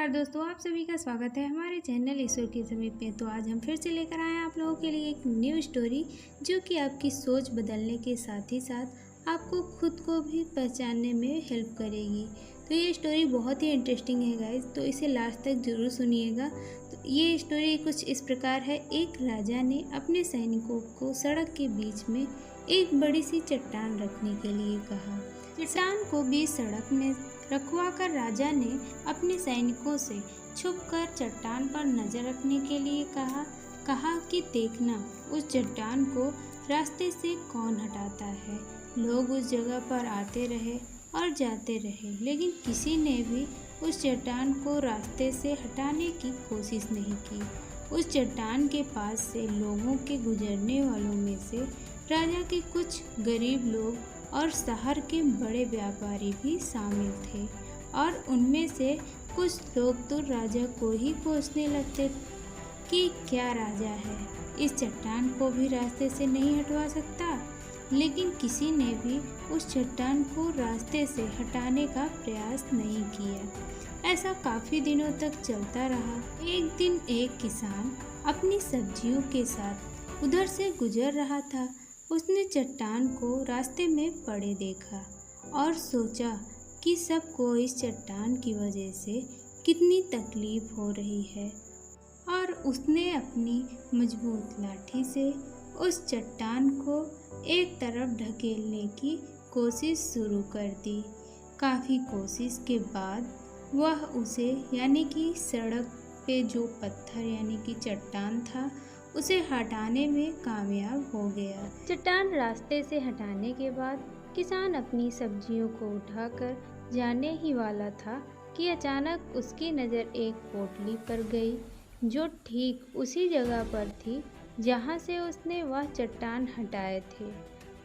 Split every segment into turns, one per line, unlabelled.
नमस्कार दोस्तों, आप सभी का स्वागत है हमारे चैनल ईश्वर के समीप में। तो आज हम फिर से लेकर आए हैं आप लोगों के लिए एक न्यू स्टोरी जो कि आपकी सोच बदलने के साथ ही साथ आपको खुद को भी पहचानने में हेल्प करेगी। तो ये स्टोरी बहुत ही इंटरेस्टिंग है गाइस, तो इसे लास्ट तक ज़रूर सुनिएगा। तो ये स्टोरी कुछ इस प्रकार है। एक राजा ने अपने सैनिकों को सड़क के बीच में एक बड़ी सी चट्टान रखने के लिए कहा। चट्टान को बीच सड़क में रखवाकर राजा ने अपने सैनिकों से छुपकर चट्टान पर नजर रखने के लिए कहा कि देखना उस चट्टान को रास्ते से कौन हटाता है। लोग उस जगह पर आते रहे और जाते रहे, लेकिन किसी ने भी उस चट्टान को रास्ते से हटाने की कोशिश नहीं की। उस चट्टान के पास से लोगों के गुजरने वालों में से राजा के कुछ गरीब लोग और शहर के बड़े व्यापारी भी शामिल थे, और उनमें से कुछ लोग तो राजा को ही पूछने लगते कि क्या राजा है इस चट्टान को भी रास्ते से नहीं हटवा सकता। लेकिन किसी ने भी उस चट्टान को रास्ते से हटाने का प्रयास नहीं किया। ऐसा काफ़ी दिनों तक चलता रहा। एक दिन एक किसान अपनी सब्जियों के साथ उधर से गुजर रहा था। उसने चट्टान को रास्ते में पड़े देखा और सोचा कि सबको इस चट्टान की वजह से कितनी तकलीफ हो रही है, और उसने अपनी मजबूत लाठी से उस चट्टान को एक तरफ ढकेलने की कोशिश शुरू कर दी। काफ़ी कोशिश के बाद वह उसे यानी कि सड़क पे जो पत्थर यानी कि चट्टान था उसे हटाने में कामयाब हो गया। चट्टान रास्ते से हटाने के बाद किसान अपनी सब्जियों को उठाकर जाने ही वाला था कि अचानक उसकी नज़र एक पोटली पर गई, जो ठीक उसी जगह पर थी जहाँ से उसने वह चट्टान हटाए थे।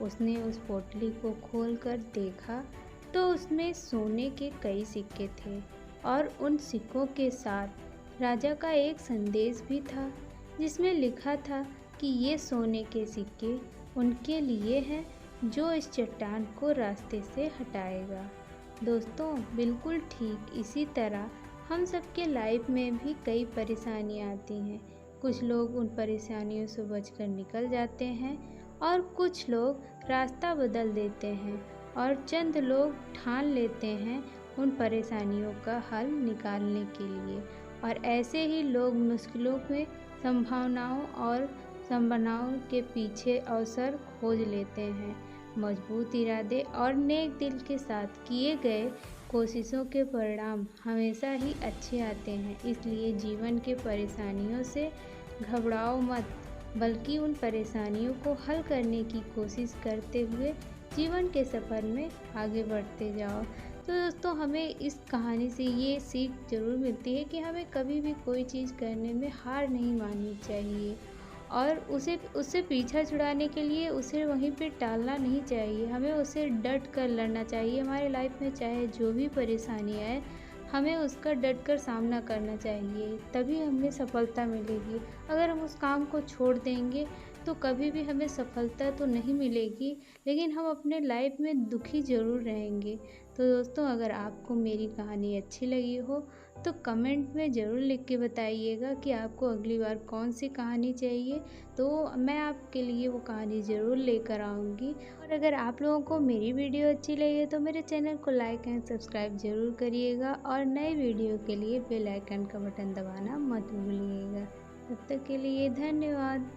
उसने उस पोटली को खोलकर देखा तो उसमें सोने के कई सिक्के थे, और उन सिक्कों के साथ राजा का एक संदेश भी था जिसमें लिखा था कि ये सोने के सिक्के उनके लिए हैं जो इस चट्टान को रास्ते से हटाएगा। दोस्तों, बिल्कुल ठीक इसी तरह हम सबके लाइफ में भी कई परेशानियां आती हैं। कुछ लोग उन परेशानियों से बचकर निकल जाते हैं, और कुछ लोग रास्ता बदल देते हैं, और चंद लोग ठान लेते हैं उन परेशानियों का हल निकालने के लिए। और ऐसे ही लोग मुश्किलों में संभावनाओं के पीछे अवसर खोज लेते हैं। मजबूत इरादे और नेक दिल के साथ किए गए कोशिशों के परिणाम हमेशा ही अच्छे आते हैं। इसलिए जीवन के परेशानियों से घबराओ मत, बल्कि उन परेशानियों को हल करने की कोशिश करते हुए जीवन के सफ़र में आगे बढ़ते जाओ। तो दोस्तों, हमें इस कहानी से ये सीख ज़रूर मिलती है कि हमें कभी भी कोई चीज़ करने में हार नहीं माननी चाहिए, और उससे पीछा छुड़ाने के लिए उसे वहीं पे टालना नहीं चाहिए। हमें उसे डट कर लड़ना चाहिए। हमारे लाइफ में चाहे जो भी परेशानी आए, हमें उसका डट कर सामना करना चाहिए, तभी हमें सफलता मिलेगी। अगर हम उस काम को छोड़ देंगे तो कभी भी हमें सफलता तो नहीं मिलेगी, लेकिन हम अपने लाइफ में दुखी ज़रूर रहेंगे। तो दोस्तों, अगर आपको मेरी कहानी अच्छी लगी हो तो कमेंट में ज़रूर लिख के बताइएगा कि आपको अगली बार कौन सी कहानी चाहिए, तो मैं आपके लिए वो कहानी ज़रूर लेकर आऊँगी। और अगर आप लोगों को मेरी वीडियो अच्छी लगी तो मेरे चैनल को लाइक एंड सब्सक्राइब ज़रूर करिएगा, और नए वीडियो के लिए बेल आइकन का बटन दबाना मत भूलिएगा। तब तक के लिए धन्यवाद।